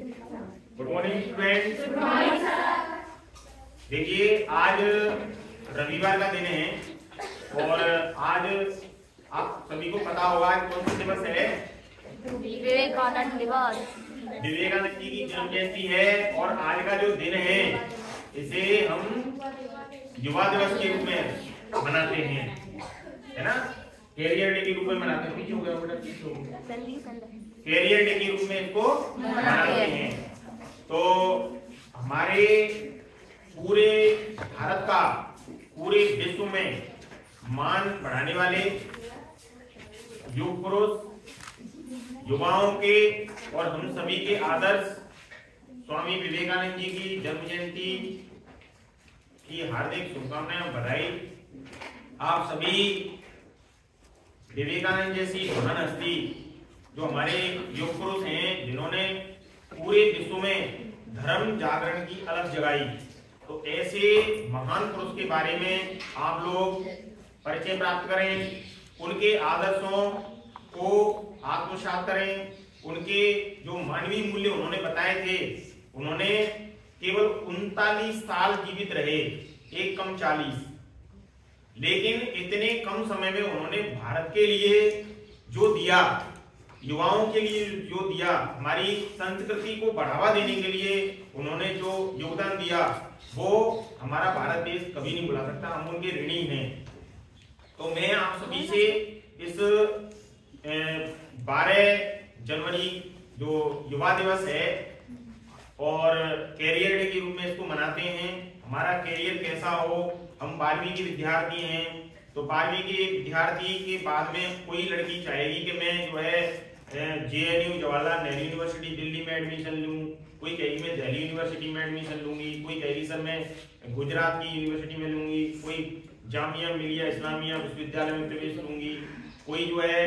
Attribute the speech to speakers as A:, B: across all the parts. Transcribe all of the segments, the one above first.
A: Good morning student. देखिए आज रविवार का दिन है और आज आप सभी को पता होगा कौन सा दिवस है?
B: विवेकानंद दिवस।
A: विवेकानंद जी की जन्म जयंती है और आज का जो दिन है इसे हम युवा दिवस के रूप में मनाते हैं, है ना? कैरियर डे के रूप में मनाते हैं। पीछे हो गया बेटा, पीछे हो गया। कैरियर डे के रूप में इसको मनाते हैं। तो हमारे पूरे भारत का, पूरे विश्व में मान बढ़ाने वाले युग पुरुष, युवाओं के और हम सभी के आदर्श स्वामी विवेकानंद जी की जन्म जयंती की हार्दिक शुभकामनाएं, बधाई। आप सभी विवेकानंद जैसी महान हस्ती जो हमारे युग पुरुष हैं, जिन्होंने पूरे विश्व में धर्म जागरण की अलग जगाई, तो ऐसे महान पुरुष के बारे में आप लोग परिचय प्राप्त करें, उनके आदर्शों को आत्मसात करें। उनके जो मानवीय मूल्य उन्होंने बताए थे, उन्होंने केवल 39 साल जीवित रहे, एक कम 40, लेकिन इतने कम समय में उन्होंने भारत के लिए जो दिया, युवाओं के लिए जो दिया, हमारी संस्कृति को बढ़ावा देने के लिए उन्होंने जो योगदान दिया, वो हमारा भारत देश कभी नहीं भुला सकता। हम उनके ऋणी हैं। तो मैं आप सभी से इस 12 जनवरी जो युवा दिवस है और कैरियर डे के रूप में इसको मनाते हैं, हमारा कैरियर कैसा हो। हम 12वीं के विद्यार्थी हैं, तो 12वीं के विद्यार्थी के बाद में कोई लड़की चाहेगी कि मैं जो है JNU जवाहरलाल नेहरू यूनिवर्सिटी दिल्ली में एडमिशन लूं, कोई कहेगी मैं दिल्ली यूनिवर्सिटी में एडमिशन लूंगी, कोई कहेगी सर मैं गुजरात की यूनिवर्सिटी में लूंगी, कोई जामिया मिलिया इस्लामिया विश्वविद्यालय में प्रवेश लूंगी, कोई जो है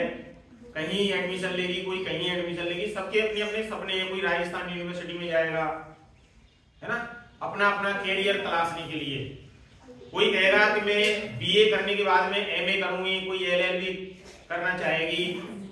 A: कहीं एडमिशन लेगी, कोई कहीं एडमिशन लेगी। सबके अपने अपने सपने हैं। कोई राजस्थान यूनिवर्सिटी में जाएगा, है ना, अपना अपना कैरियर तलाशने के लिए। कोई कहेगा कि मैं BA करने के बाद में MA करूंगी, कोई LLB करना चाहेगी,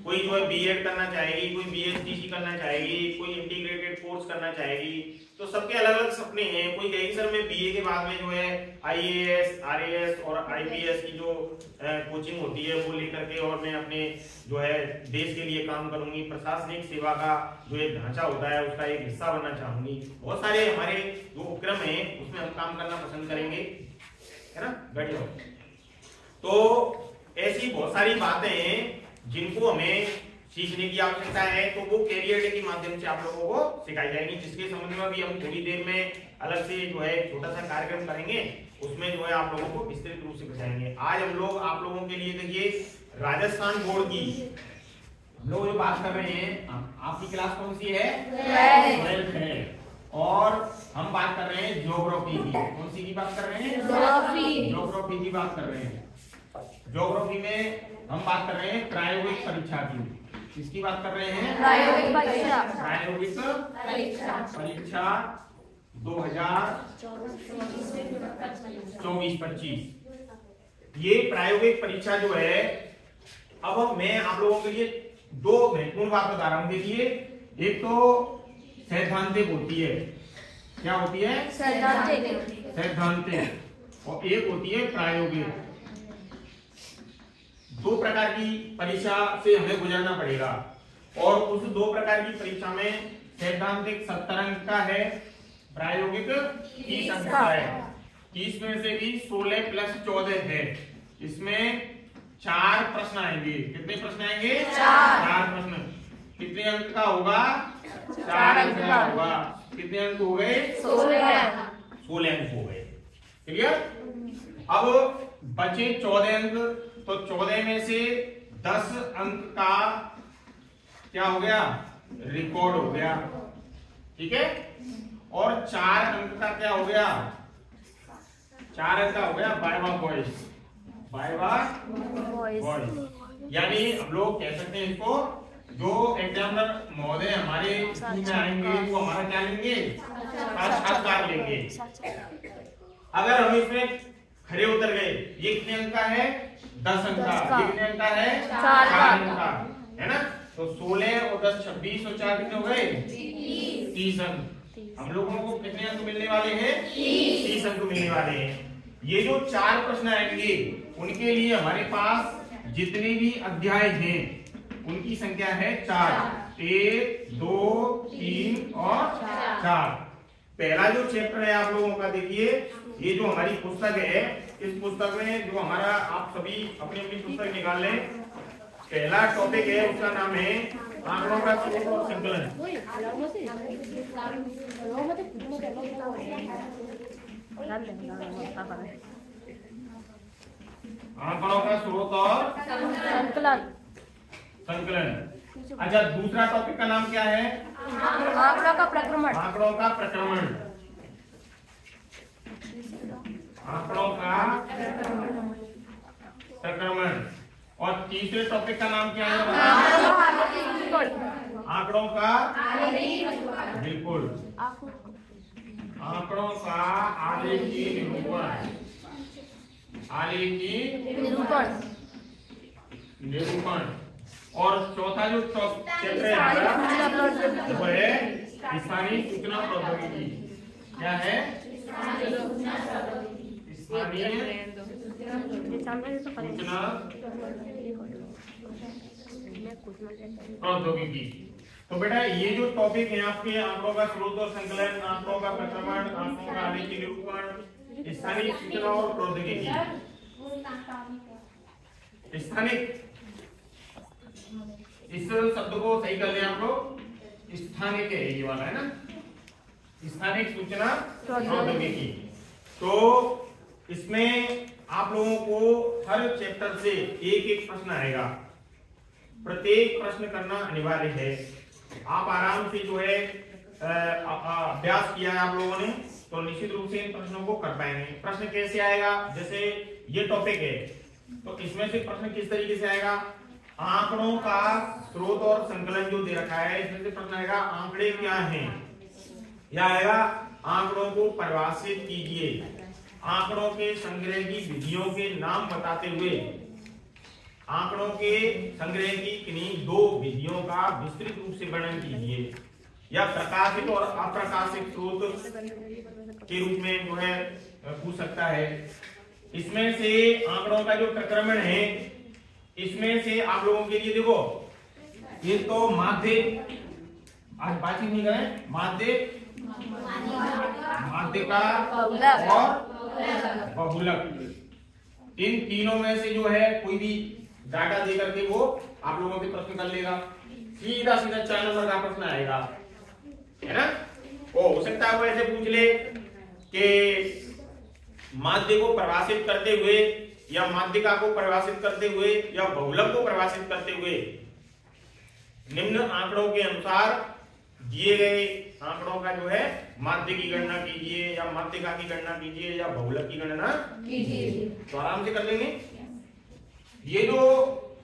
A: कोई जो है B.Ed करना चाहेगी, कोई BSTC करना चाहेगी, कोई इंटीग्रेटेड कोर्स करना चाहेगी। तो सबके अलग अलग सपने हैं। कोई कहेगी सर मैं BA के बाद में जो है IAS, RAS और IPS की जो कोचिंग होती है वो लेकर के और मैं अपने जो है देश के लिए काम करूंगी, प्रशासनिक सेवा का जो एक ढांचा होता है उसका एक हिस्सा बनना चाहूंगी। बहुत सारे हमारे जो उपक्रम है उसमें हम काम करना पसंद करेंगे, है ना। बैठ जाओ। तो ऐसी बहुत सारी बातें हैं जिनको हमें सीखने की आवश्यकता है, तो वो कैरियर डे के माध्यम से आप लोगों को सिखाई जाएगी, जिसके संबंध में भी हम थोड़ी देर में अलग से जो है छोटा सा कार्यक्रम करेंगे, उसमें जो है आप लोगों को विस्तृत रूप से बताएंगे। आज हम लोग आप लोगों के लिए देखिए राजस्थान बोर्ड की हम लोग जो बात कर रहे हैं, आपकी क्लास कौन सी है? 12th है। और हम बात कर रहे हैं ज्योग्राफी की। कौन सी की बात कर रहे हैं? ज्योग्राफी की बात कर रहे हैं। ज्योग्राफी में हम बात कर रहे हैं प्रायोगिक परीक्षा की। किसकी बात कर रहे हैं? प्रायोगिक परीक्षा। प्रायोगिक परीक्षा 2024-25। ये प्रायोगिक परीक्षा जो है, अब मैं आप लोगों के लिए दो महत्वपूर्ण बात बता रहा हूं। देखिए, एक तो सैद्धांतिक होती है। क्या होती है? सैद्धांतिक। और एक होती है प्रायोगिक। दो प्रकार की परीक्षा से हमें गुजरना पड़ेगा और उस दो प्रकार की परीक्षा में सैद्धांतिक 70 अंक का है, प्रायोगिक 30 अंक का है। 30 में से भी 16 + 14 है। इसमें 4 प्रश्न आएंगे। कितने प्रश्न आएंगे? 4 प्रश्न। कितने अंक का होगा? 4 अंक का होगा। कितने अंक हो गए? 16 अंक हो गए। क्लियर? अब बचे 14 अंक, तो 14 में से 10 अंक का क्या हो गया? रिकॉर्ड हो गया। ठीक है। और 4 अंक का क्या हो गया? 4 अंक का हो गया वाइवा वॉइस। यानी हम लोग कह सकते हैं इसको, जो एग्जामिनर महोदय हमारे स्कूल में आएंगे वो हमारा क्या लेंगे? साक्षात्कार लेंगे। अगर हम इसमें खरे उतर गए, ये कितने अंक का है? 10 अंक का। ये कितने अंक का है? 4 अंक का, है ना। तो 16 और 10 26 और 4 कितने हो गए? 30 अंक। हम लोगों को कितने अंक मिलने वाले हैं? 30 अंक मिलने वाले हैं। ये जो 4 प्रश्न आएंगे उनके लिए हमारे पास जितने भी अध्याय हैं उनकी संख्या है 4। 1, 2, 3 और 4। पहला जो चैप्टर है आप लोगों का देखिए, ये जो हमारी पुस्तक है, इस पुस्तक में जो हमारा, आप सभी अपनी अपनी पुस्तक निकाल लें। पहला टॉपिक है, उसका नाम है आंकड़ों का स्रोत और संकलन। आंकड़ों का स्रोत और संकलन। अच्छा, दूसरा टॉपिक का नाम क्या है?
B: आंकड़ों का प्रक्रमण।
A: आंकड़ों का प्रक्रमण। आंकड़ों का प्रक्रमण। और तीसरे टॉपिक का नाम क्या है? आंकड़ों का बिल्कुल, आंकड़ों का आलेखी निरूपण। आलेखी निरूपण। और चौथा जो चैप्टर है हमारा वो है स्थानीय सूचना प्रौद्योगिकी। क्या है? स्थानीय सूचना प्रौद्योगिकी। तो बेटा ये जो टॉपिक है आपके, आंकड़ों का स्रोत और संकलन, आंकड़ों का प्रक्रमण, आंकड़ों का आलेखी निरूपण, स्थानीय सूचना और प्रौद्योगिकी। स्थानिक, इस शब्द को सही कर लें आप लोग। स्थानिक है ये वाला, है ना, स्थानिक सूचना प्रौद्योगिकी। तो इसमें आप लोगों को हर चैप्टर से एक एक प्रश्न आएगा। प्रत्येक प्रश्न करना अनिवार्य है। आप आराम से जो है अभ्यास किया है आप लोगों ने, तो निश्चित रूप से इन प्रश्नों को कर पाएंगे। प्रश्न कैसे आएगा? जैसे ये टॉपिक है तो इसमें से प्रश्न किस तरीके से आएगा? आंकड़ों का स्रोत और संकलन जो दे रखा है, इसमें से प्रश्न आएगा आंकड़े क्या हैं, या आएगा आंकड़ों को परिभाषित कीजिए। आंकड़ों के संग्रह की विधियों के नाम बताते हुए आंकड़ों के संग्रह की किन्हीं 2 विधियों का विस्तृत रूप से वर्णन कीजिए। या प्रकाशित और अप्रकाशित स्रोत के रूप में जो है पूछ सकता है। इसमें से आंकड़ों का जो प्रक्रमण है, इसमें से आप लोगों के लिए देखो, ये तो माध्य, आज बातचीत नहीं करें, माध्य, माध्यिका और बहुलक, इन तीनों में से जो है कोई भी डाटा दे करके वो आप लोगों से प्रश्न कर लेगा। सीधा सीधा 4 नंबर का प्रश्न आएगा, है ना। हो सकता है वो ऐसे पूछ ले कि माध्य को परिभाषित करते हुए, या माध्यिका को परिभाषित करते हुए, या बहुलक को परिभाषित करते हुए निम्न आंकड़ों के अनुसार दिए गए आंकड़ों का जो है माध्य की गणना कीजिए, या माध्यिका की गणना कीजिए, या बहुलक की गणना कीजिए। तो आराम से कर लेंगे। ये जो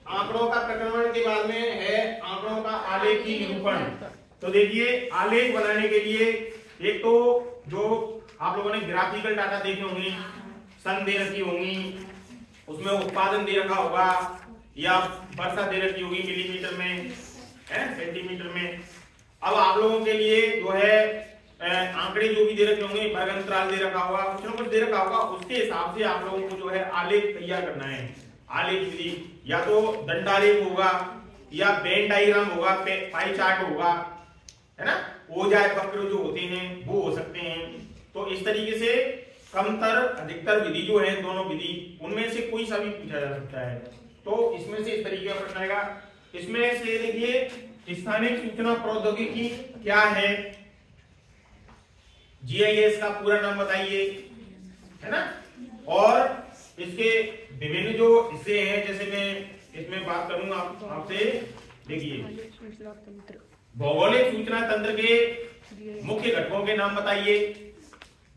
A: आंकड़ों का प्रक्रमण के बाद में है आंकड़ों का आलेखी निरूपण। तो देखिए, आलेख बनाने के लिए एक तो जो आप लोगों ने ग्राफिकल डाटा देखे होंगे, सन दे रखी होंगी, उसमें उत्पादन दे रखा होगा, या वर्षा दे रखी होगी मिलीमीटर में, सेंटीमीटर में। अब आप लोगों के लिए जो है आंकड़े जो भी दे रखे होंगे, वर्ग अंतराल दे रखा होगा, कुछ ना कुछ दे रखा होगा, उसके हिसाब से आप लोगों को जो है आलेख तैयार करना है। आलेख विधि या तो दंडालेख होगा, या वेन डायग्राम होगा, पाई चार्ट होगा, है ना, ओजाय वक्र जो होते हैं वो हो सकते हैं। तो इस तरीके से कमतर अधिकतर विधि जो है, दोनों विधि, उनमें से कोई सा भी पूछा जा सकता है। तो इसमें से इस तरीके का प्रश्न आएगा। इसमें से देखिए, स्थानिक सूचना प्रौद्योगिकी क्या है, जीआईएस का पूरा नाम बताइए, है ना। और इसके विभिन्न जो हिस्से हैं, जैसे मैं इसमें बात करूंगा आपसे, देखिए भौगोलिक सूचना तंत्र के मुख्य घटकों के नाम बताइए।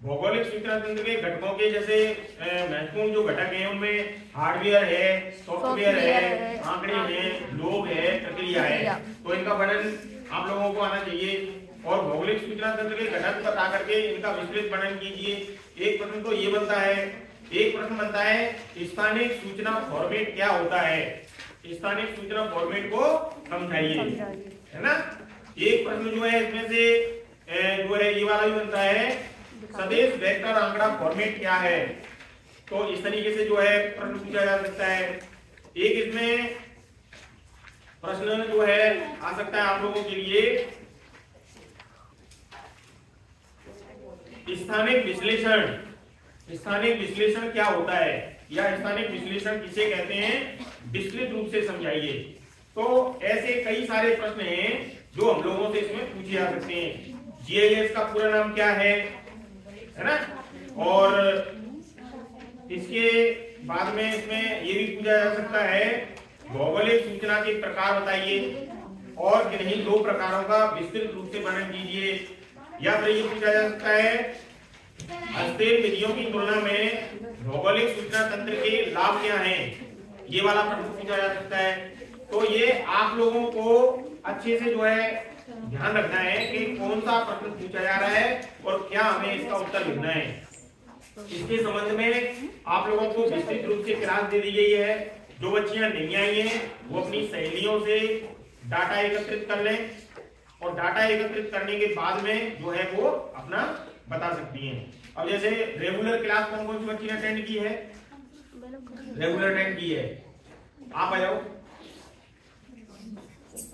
A: भौगोलिक सूचना तंत्र के घटकों के जैसे महत्वपूर्ण जो घटक हैं उनमें हार्डवेयर है, सॉफ्टवेयर है, आंकड़े हैं, लोग है, प्रक्रिया है। तो इनका वर्णन आप लोगों को आना चाहिए। और भौगोलिक सूचना तंत्र के घटक बता करके इनका विस्तृत वर्णन कीजिए। एक प्रश्न तो ये बनता है। एक प्रश्न बनता है स्थानिक सूचना फॉर्मेट क्या होता है, स्थानिक सूचना फॉर्मेट को समझाइए, है ना। एक प्रश्न जो है इसमें से जो है ये वाला भी बनता है सदिश वेक्टर आंकड़ा फॉर्मेट क्या है। तो इस तरीके से जो है प्रश्न पूछा जा सकता है। एक इसमें प्रश्न जो है आ सकता है आप लोगों के लिए स्थानिक विश्लेषण। स्थानिक विश्लेषण क्या होता है या स्थानिक विश्लेषण किसे कहते हैं, विस्तृत रूप से समझाइए। तो ऐसे कई सारे प्रश्न हैं जो हम लोगों से इसमें पूछे जा सकते हैं। जीआईएस का पूरा नाम क्या है ना, और इसके बाद में इसमें ये भी पूछा जा सकता है भौगोलिक सूचना के प्रकार बताइए और किन्हीं दो प्रकारों का विस्तृत रूप से वर्णन कीजिए। या फिर ये पूछा जा सकता है हस्तक्षेप विधियों की तुलना में भौगोलिक सूचना तंत्र के लाभ क्या हैं, ये वाला प्रश्न पूछा जा सकता है। तो ये आप लोगों को अच्छे से जो है ध्यान रखना है कि कौन सा प्रश्न पूछा जा रहा है और क्या हमें इसका उत्तर लिखना है। इसके संबंध में आप लोगों को विस्तृत रूप से क्लास दे दी गई है। जो बच्चियां नहीं आई हैं वो अपनी सहेलियों से डाटा एकत्रित कर लें और डाटा एकत्रित करने के बाद में जो है वो अपना बता सकती हैं। अब जैसे रेगुलर क्लास कौन कौन सी बच्ची ने अटेंड की है, रेगुलर अटेंड की है, आप आ जाओ।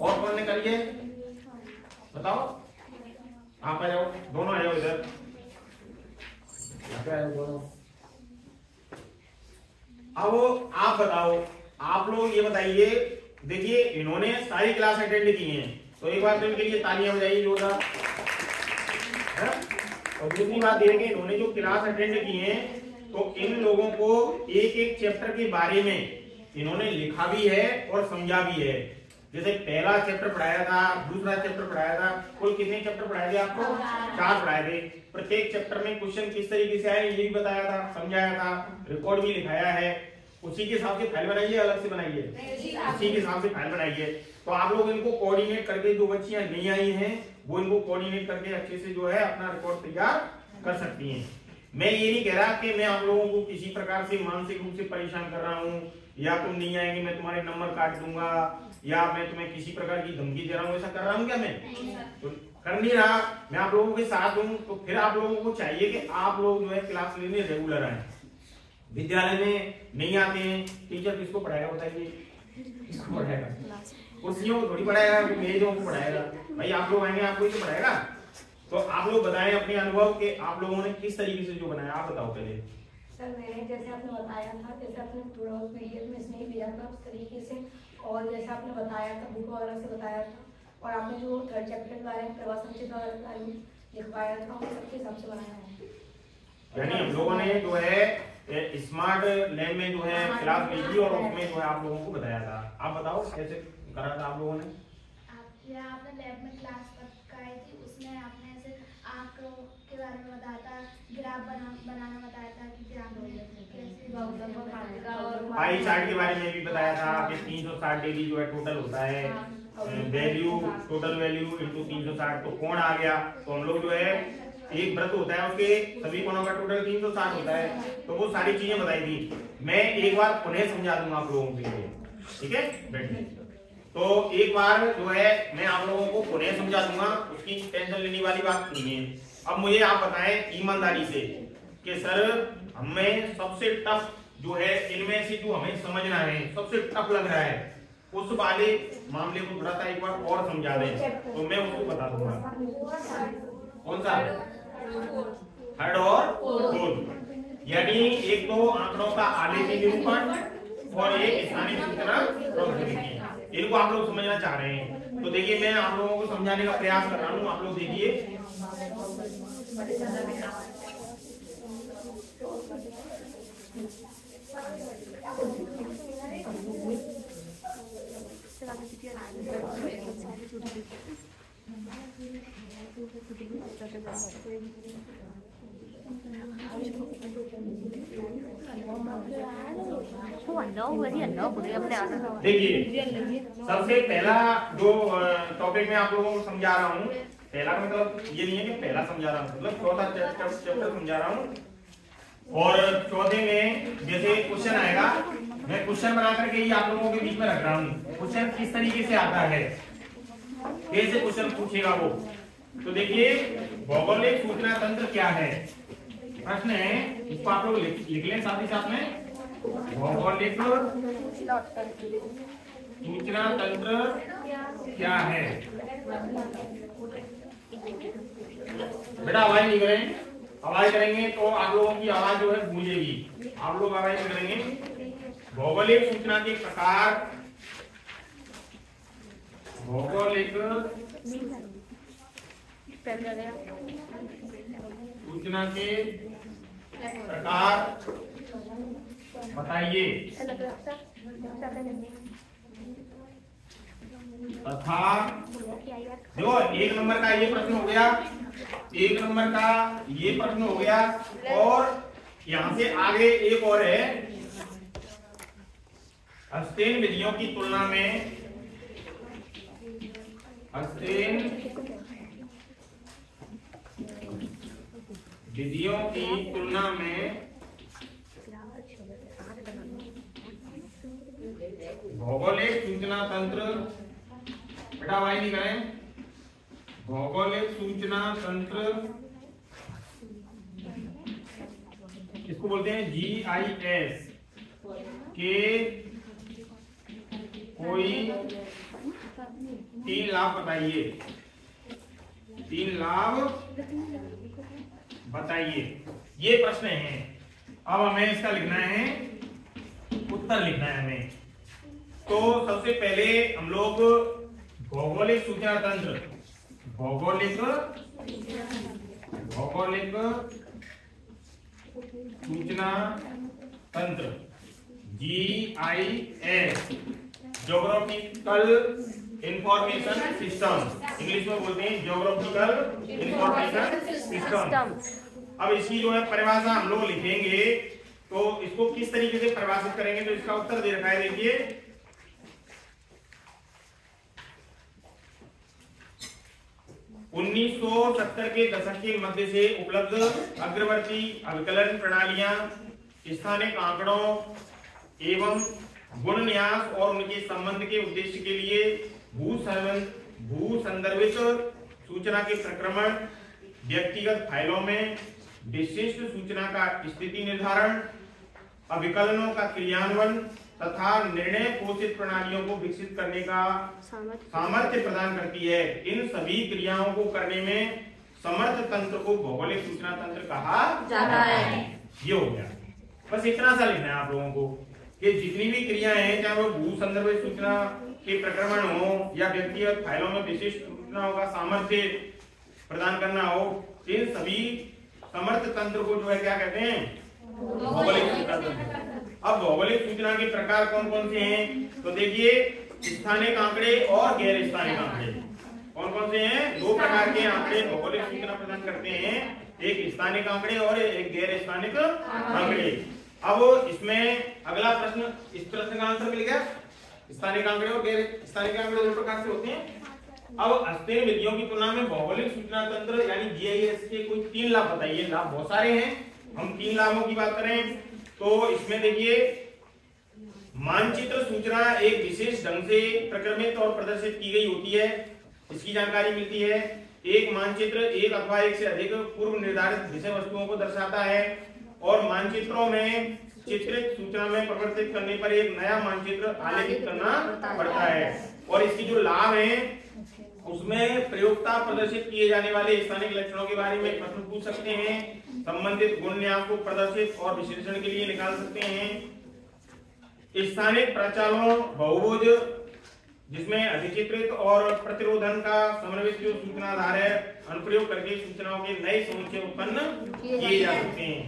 A: और कौन ने करी है बताओ, आप आ जाओ, दोनों आ जाओ इधर। अब आप बताओ, आप लोग ये बताइए, देखिए इन्होंने सारी क्लास अटेंड की हैं तो एक बार तो इनके लिए तालियां बजाइए जोरदार। और दूसरी बात यह है कि इन्होंने जो क्लास अटेंड की हैं तो इन लोगों को एक एक चैप्टर के बारे में इन्होंने लिखा भी है और समझा भी है। जैसे पहला चैप्टर पढ़ाया था, दूसरा चैप्टर पढ़ाया था, कुल कितने चैप्टर पढ़ाए थे आपको, 4 पढ़ाए थे। प्रत्येक चैप्टर में क्वेश्चन किस तरीके से आए ये भी बताया था, समझाया था, रिकॉर्ड भी लिखाया है। उसी के हिसाब से फाइल बनाइए, अलग से बनाइए, उसी के हिसाब से फाइल बनाइए। तो आप लोग इनको कोऑर्डिनेट करके, जो बच्चियां नहीं आई हैं वो इनको कोऑर्डिनेट करके अच्छे से जो है अपना रिकॉर्ड तैयार कर सकती हैं। मैं ये नहीं कह रहा कि मैं आप लोगों को किसी प्रकार से मानसिक रूप से परेशान कर रहा हूँ या तुम नहीं आएंगे मैं तुम्हारे नंबर काट दूंगा या मैं तुम्हें किसी प्रकार की धमकी दे रहा हूँ, ऐसा कर रहा हूँ क्या मैं? तो कर नहीं रहा, मैं आप लोगों के साथ हूँ। तो फिर आप लोगों को चाहिए कि आप लोग जो है क्लास लेने रेगुलर आए। विद्यालय में नहीं आते हैं, टीचर किसको पढ़ाएगा बताइए, किसको पढ़ाएगा? कुर्सियों को थोड़ी पढ़ाएगा, मेजों को पढ़ाएगा। भाई आप लोग आएंगे आपको ही तो पढ़ाएगा। तो आप लोग बताएं अपने अनुभव के आप लोगों ने किस तरीके से जो बनाया, आप बताओ पहले।
B: सर मैंने जैसे आपने बताया था, जैसे आपने पूरा पीडीएफ में इसमें भेजा था उस तरीके से, और जैसे आपने बताया था बुक वगैरह से बताया था, और आपने जो 3rd चैप्टर के बारे में प्रवास संचित वगैरह लिखवाया था वो सबके हिसाब से बनाया है।
A: यानी हम लोगों ने जो है स्मार्ट लैब में जो है क्लास ली थी और उसमें जो है आप लोगों को बताया था। आप बताओ कैसे करा था आप लोगों ने?
C: आपने लैब में क्लास कराई थी, उसमें आपने ऐसे आंकड़ों के बारे में बताया था, ग्राफ बनाना बताया था कि ग्राफ
A: पाई चार्ट के बारे में भी बताया था कि 360 डिग्री जो है टोटल होता है, वैल्यू टोटल वैल्यू इनटू 360 तो कोण आ गया। तो हम लोग जो है एक व्रत होता है उसके सभी कोणों का टोटल 360 होता है। तो वो सारी चीजें बताई थी। मैं एक बार पुनः समझा दूंगा आप लोगों के लिए, ठीक है? बैठिए। तो एक बार जो है मैं आप लोगों को पुनः समझा दूंगा, उसकी टेंशन लेने वाली बात नहीं है। अब मुझे आप बताएं ईमानदारी से कि सर हमें सबसे टफ जो है इनमें से जो हमें समझना है, सबसे टफ लग रहा है, उस वाले मामले को थोड़ा सा एक बार और समझा दें तो मैं उसको बता दूंगा। कौन सा? थर्ड और फोर्थ। यानी एक तो आंकड़ों का आलेखी निरूपण और एक स्थानिक सूचना प्रौद्योगिकी, इनको आप लोग समझना चाह रहे हैं। तो देखिए मैं आप लोगों को समझाने का प्रयास कर रहा हूँ, आप लोग देखिए। देखिए सबसे पहला जो टॉपिक मैं आप लोगों को समझा रहा हूँ, पहला का मतलब ये नहीं है कि पहला समझा रहा हूँ, मतलब चौथा चैप्टर समझा रहा हूँ। और चौथे में जैसे क्वेश्चन आएगा, मैं क्वेश्चन बना करके ही आप लोगों के बीच में रख रहा हूँ। क्वेश्चन किस तरीके से आता है, कैसे क्वेश्चन पूछेगा वो, तो देखिए भौगोलिक सूचना तंत्र क्या है, प्रश्न है, इसको आप लोग लिख लें साथ ही साथ में। भौगोलिक सूचना तंत्र क्या है? बेटा आवाज नहीं करें, आवाज करेंगे तो आप लोगों की आवाज जो है गूंजेगी, आप लोग आवाज करेंगे। भौगोलिक सूचना के प्रकार, भौगोलिक सूचना के प्रकार बताइए तथा देखो 1 नंबर का ये प्रश्न हो गया, 1 नंबर का ये प्रश्न हो गया, और यहां से आगे एक और है, हस्तेन विधियों की तुलना में, हस्तेन विधियों की तुलना में भौगोलिक सूचना तंत्र, बेटा वाई नहीं करें, भौगोलिक सूचना तंत्र इसको बोलते हैं GIS के कोई 3 लाभ बताइए, 3 लाभ बताइए, ये प्रश्न है। अब हमें इसका लिखना है, उत्तर लिखना है हमें। तो सबसे पहले हम लोग भौगोलिक सूचना तंत्र, भौगोलिक सूचना तंत्र GIS, geographical information system, English में बोलते हैं ज्योग्राफिकल इंफॉर्मेशन सिस्टम। अब इसकी जो है परिभाषा हम लोग लिखेंगे, तो इसको किस तरीके से परिभाषित करेंगे, तो इसका उत्तर दे रखा है, देखिए 1970 के दशक के मध्य से उपलब्ध अग्रवर्ती अभिकलन प्रणालियां स्थानिक आंकड़ों एवं गुण न्यास और उनके संबंध के उद्देश्य के लिए भू संदर्भित सूचना के प्रक्रमण, व्यक्तिगत फाइलों में विशिष्ट सूचना का स्थिति निर्धारण, अभिकलनों का क्रियान्वयन तथा निर्णय पोषित प्रणालियों को विकसित करने का सामर्थ्य प्रदान करती है। इन सभी क्रियाओं को करने में समर्थ तंत्र को भौगोलिक सूचना तंत्र कहा जाता है। ये हो गया, बस इतना सा लिखना है आप लोगों को कि जितनी भी क्रियाएं हैं, चाहे वो भू संदर्भित सूचना के प्रक्रमण हो या व्यक्तिगत फाइलों में विशिष्ट सूचनाओं का सामर्थ्य प्रदान करना हो, इन सभी समर्थ तंत्र को जो है क्या कहते हैं, भौगोलिक सूचना तंत्र। अब भौगोलिक सूचना के प्रकार कौन कौन से हैं, तो देखिए स्थानिक आंकड़े और गैर स्थानिक आंकड़े कौन कौन से हैं। 2 प्रकार के आंकड़े भौगोलिक सूचना प्रदान करते हैं, एक स्थानिक आंकड़े और एक गैर स्थानिक आंकड़े। अब इसमें अगला प्रश्न, इस प्रश्न का आंसर मिल गया, स्थानिक आंकड़े और गैर स्थानिक आंकड़े 2 प्रकार से होते हैं। अब हस्तेन विधियों की तुलना में भौगोलिक सूचना तंत्र यानी GIS के कोई 3 लाभ बताइए। लाभ बहुत सारे हैं, हम 3 लाभों की बात करें तो इसमें देखिए मानचित्र सूचना एक विशेष ढंग से प्रक्रमित और प्रदर्शित की गई होती है, इसकी जानकारी मिलती है। एक मानचित्र एक अथवा एक से अधिक पूर्व निर्धारित विषय वस्तुओं को दर्शाता है और मानचित्रों में चित्रित सूचना में परिवर्तित करने पर एक नया मानचित्र आलेखित करना पड़ता है। और इसकी जो लाभ है उसमें प्रयोक्ता प्रदर्शित किए जाने वाले स्थानिक लक्षणों के बारे में प्रश्न पूछ सकते हैं, संबंधित गुण न्यास को प्रदर्शित और विश्लेषण के लिए निकाल सकते हैं। स्थानिक प्रचालों बहुभुज जिसमें अधिचित्रित और प्रतिरोधन का समन्वित जो सूचना आधार है अनुप्रयोग करके सूचनाओं के नए समुच्चय उत्पन्न किए जा सकते हैं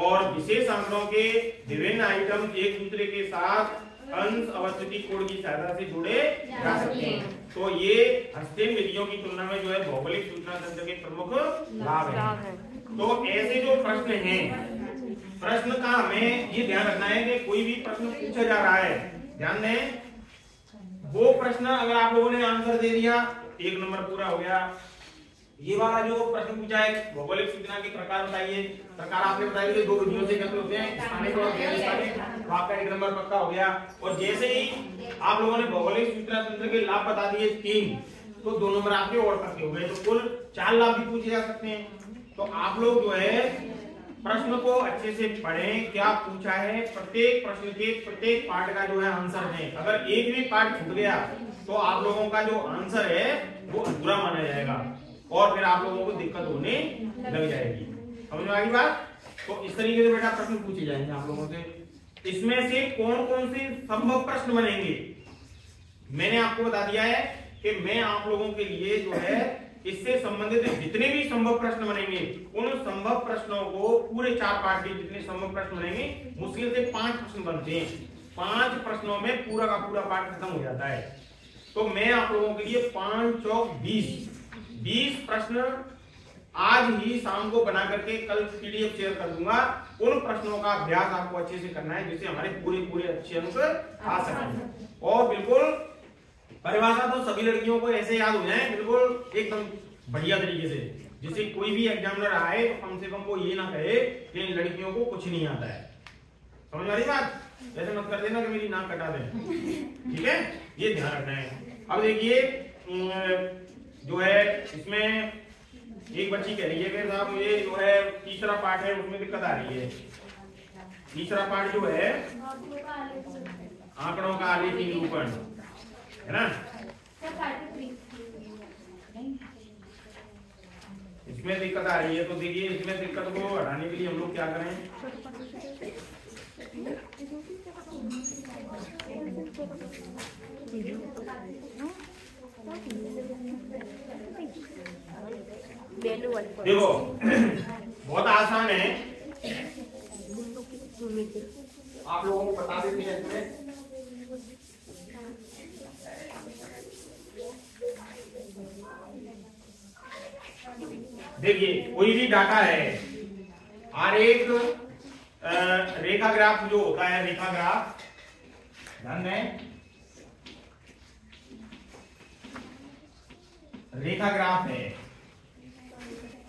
A: और विशेष आंकड़ों के विभिन्न आइटम एक दूसरे के साथ अंश अवस्थिति कोड की सहायता से जुड़े जा सकते हैं। तो ये हस्तेन विधियों की तुलना में जो है भौगोलिक सूचना तंत्र के प्रमुख लाभ हैं। तो ऐसे जो प्रश्न हैं, प्रश्न का हमें ये ध्यान रखना है कि कोई भी प्रश्न पूछा जा रहा है, ध्यान दें, वो प्रश्न अगर आप लोगों ने आंसर दे दिया 1 नंबर पूरा हो गया। ये वाला जो प्रश्न पूछा है भौगोलिक सूचना के प्रकार बताइए, प्रकार आपने बताया कि 2 विधियों से एकत्र होते हैं, स्थानिक और गैर स्थानिक, तो आपका 1 नंबर पक्का हो गया। और जैसे ही आप लोगों ने भौगोलिक सूचना तंत्र के लाभ बता दिए 3, तो 2 नंबर आपके और पक्के हो गए, तो कुल 4 लाभ भी पूछे जा सकते हैं। तो आप लोग जो है प्रश्न को अच्छे से पढ़ें, क्या पूछा है, प्रत्येक प्रश्न के प्रत्येक पार्ट का जो है आंसर है। अगर एक भी पार्ट छूट गया तो आप लोगों का जो आंसर है वो अधूरा माना जाएगा और फिर आप लोगों को दिक्कत होने लग जाएगी। समझ में आ गई बात? तो इस तरीके से बेटा प्रश्न पूछे जाएंगे आप लोगों से। इसमें से कौन कौन से संभव प्रश्न बनेंगे मैंने आपको बता दिया है कि मैं आप लोगों के लिए जो है इससे संबंधित जितने भी संभव प्रश्न बनेंगे उन संभव प्रश्नों को पूरे 4 पार्ट के जितने संभव प्रश्न बनेंगे मुश्किल से 5 प्रश्न बनते हैं। 5 प्रश्नों में पूरा का पूरा पार्ट खत्म हो जाता है। तो मैं आप लोगों के लिए 5 चौक 20 प्रश्न आज ही शाम को बना करके कल पीडीएफ शेयर कर दूंगा। उन प्रश्नों का अभ्यास आपको अच्छे से करना है जिससे हमारे पूरे अच्छे अंक आ सकें। और बिल्कुल परिभाषा तो सभी लड़कियों को ऐसे याद हो जाए बिल्कुल एकदम बढ़िया तरीके से, जिससे कोई भी एग्जामिनर आए तो कम से कम वो ये ना कहे कि इन लड़कियों को कुछ नहीं आता है। समझ आ रही बात? ऐसे मत कर देना कि मेरी नाक कटा दे, ठीक है? ये ध्यान रखना है। अब देखिए जो है इसमें एक बच्ची कह रही है कि साहब मुझे जो है तीसरा पार्ट है उसमें दिक्कत आ रही है। तीसरा पार्ट जो है आंकड़ों का आलेखी निरूपण है ना, इसमें दिक्कत आ रही है। तो देखिए इसमें दिक्कत को हटाने के लिए हम लोग क्या करें, देखो बहुत आसान है, आप लोगों को बता देते हैं इसमें। देखिए कोई भी डाटा है, आरेख रेखा ग्राफ जो होता है, रेखा ग्राफ ध्यान दें, रेखा ग्राफ है।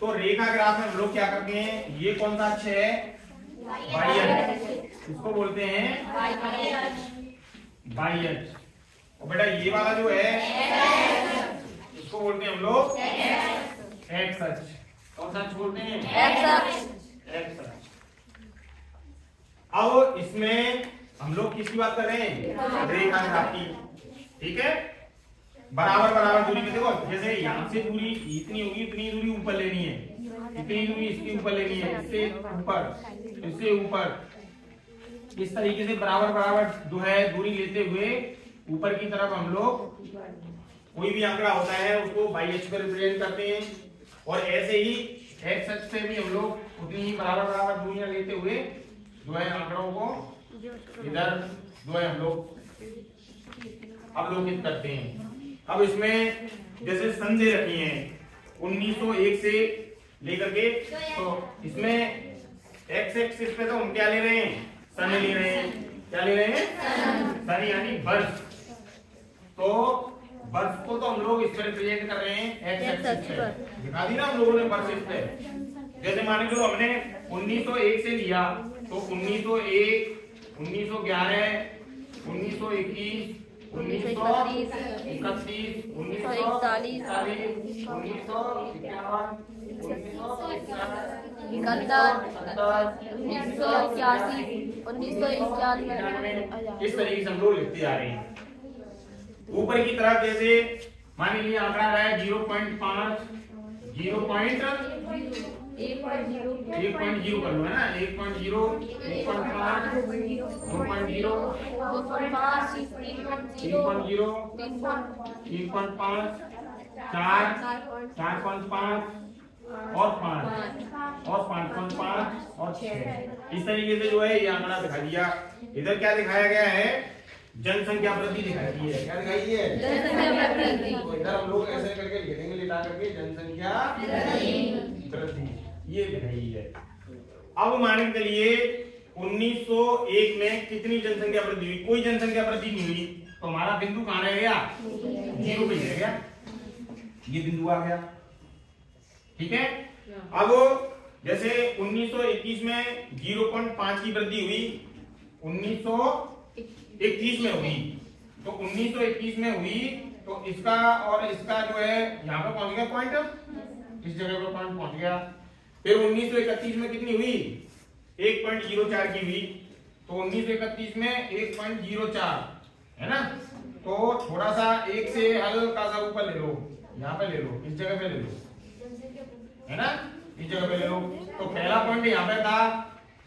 A: तो रेखा ग्राफ में हम लोग क्या करते हैं, ये कौन सा अक्ष है, वाई अक्ष, इसको बोलते हैं वाई अक्ष। और बेटा ये वाला जो है इसको बोलते हैं हम लोग एक्स अक्ष। कौन सा अक्ष बोलते हैं, एक्स अक्ष। अब इसमें हम लोग किसकी बात कर रहे हैं, रेखा ग्राफ की, ठीक है? बराबर दूरी पे देखो, जैसे यहाँ से दूरी इतनी होगी, इतनी दूरी ऊपर लेनी है, इतनी दूरी इसके ऊपर लेनी है, इससे ऊपर, इससे ऊपर, इस तरीके से बराबर जो है दूरी लेते हुए ऊपर की तरफ हम लोग कोई भी आंकड़ा होता है उसको बाई अक्ष पर रिप्रेजेंट करते हैं। और ऐसे ही एक्स अक्ष से भी हम लोग उतनी ही बराबर दूरियां लेते हुए जो है आंकड़ों को इधर जो है हम लोग अवलोकित करते हैं। अब इसमें जैसे सन दे रखी है 1901 से लेकर के, तो इसमें एक्स एक्सिस पे तो हम क्या ले रहे हैं, सन ले रहे हैं। क्या ले रहे हैं, सन यानी वर्ष। तो वर्ष को तो हम लोग इस पर रिप्रेजेंट कर रहे हैं एक्स एक्सिस पे, दिखा दी ना हम लोगों ने वर्ष इस पे। जैसे मान लो हमने 1901 से लिया तो 1901, 1911, 1921, 1931, 1941, 1941, 1991, इस तरीके से हम लोग लिखते आ रहे हैं। ऊपर की तरफ जैसे मान लीजिए आंकड़ा रहा है 0.5, 0.1 कर लो है ना, 1.0, 1.5, 2.0, 3.0, 3.5, 4, 4.5 और 5 और 5.5 और 6। इस तरीके से जो है ये आंकड़ा दिखा दिया। इधर क्या दिखाया गया है, जनसंख्या वृद्धि दिखाई दी है। क्या दिखाई है, जनसंख्या वृद्धि। तो इधर हम लोग ऐसे करके लिख देंगे, लिटा करके जनसंख्या वृद्धि, ये दिखाई है। अब मान के चलिए 1901 में कितनी जनसंख्या वृद्धि हुई, कोई जनसंख्या वृद्धि नहीं हुई, तो हमारा बिंदु कहां रह गया, 0 पे रह गया, ये बिंदु आ गया, ठीक है? अब जैसे 1921 में 0.5 की वृद्धि हुई, 1921 में हुई, तो 1921 में हुई तो इसका और इसका जो है यहाँ पे पहुंच गया पॉइंट, इस जगह पर पॉइंट पहुंच गया। फिर 1931 में कितनी हुई? 1.04 की हुई। तो 1931 में 1.04 है ना। तो थोड़ा सा एक से हल्का सा ऊपर ले लो, यहाँ पे ले लो, इस जगह पे ले लो, है ना, इस जगह पे ले लो। तो पहला पॉइंट यहाँ पे था,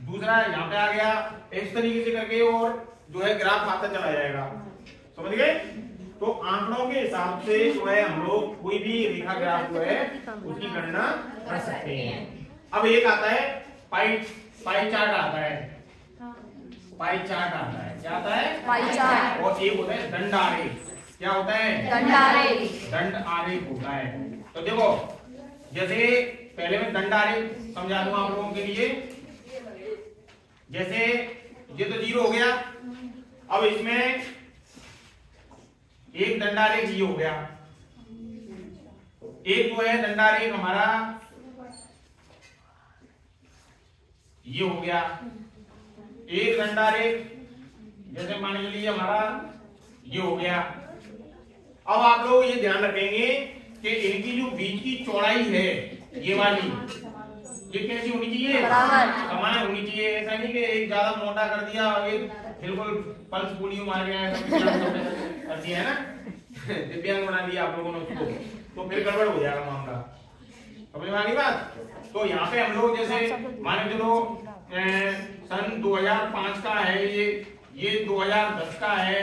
A: दूसरा यहाँ पे आ गया, इस तरीके से करके और जो है ग्राफ आता चला जाएगा। समझ गए? तो आंकड़ों के हिसाब से जो है हम लोग कोई भी रेखा ग्राफ जो है उसकी गणना कर सकते हैं। अब एक आता है पाई चार्ट आता है, पाई चार्ट आता है। क्या आता है?
D: Pie chart.
A: और एक होता है दंड आरेख। क्या होता है?
D: दंड आरेख।
A: दंड आरेख होता है। तो देखो, जैसे पहले मैं दंड आरेख समझा दूं आप लोगों के लिए। जैसे ये तो 0 हो गया, अब इसमें एक दंडारेख ये हो गया, एक जो है दंडारेख हमारा ये हो गया, एक दंडारेख जैसे मान लीजिए हमारा ये हो गया। अब आप लोग ये ध्यान रखेंगे कि इनकी जो बीच की चौड़ाई है ये वाली, ये कैसी होनी चाहिए? समान होनी चाहिए। ऐसा नहीं कि एक ज्यादा मोटा कर दिया और एक बिल्कुल पल्स पोलियो मार गया कर दिया है ना, दिव्यांग बना दिया आप लोगों ने उसको, तो फिर गड़बड़ हो जाएगा मामला। समझ में आ गई बात? तो यहाँ पे हम लोग जैसे मान के चलो सन 2005 का है ये 2010 का है,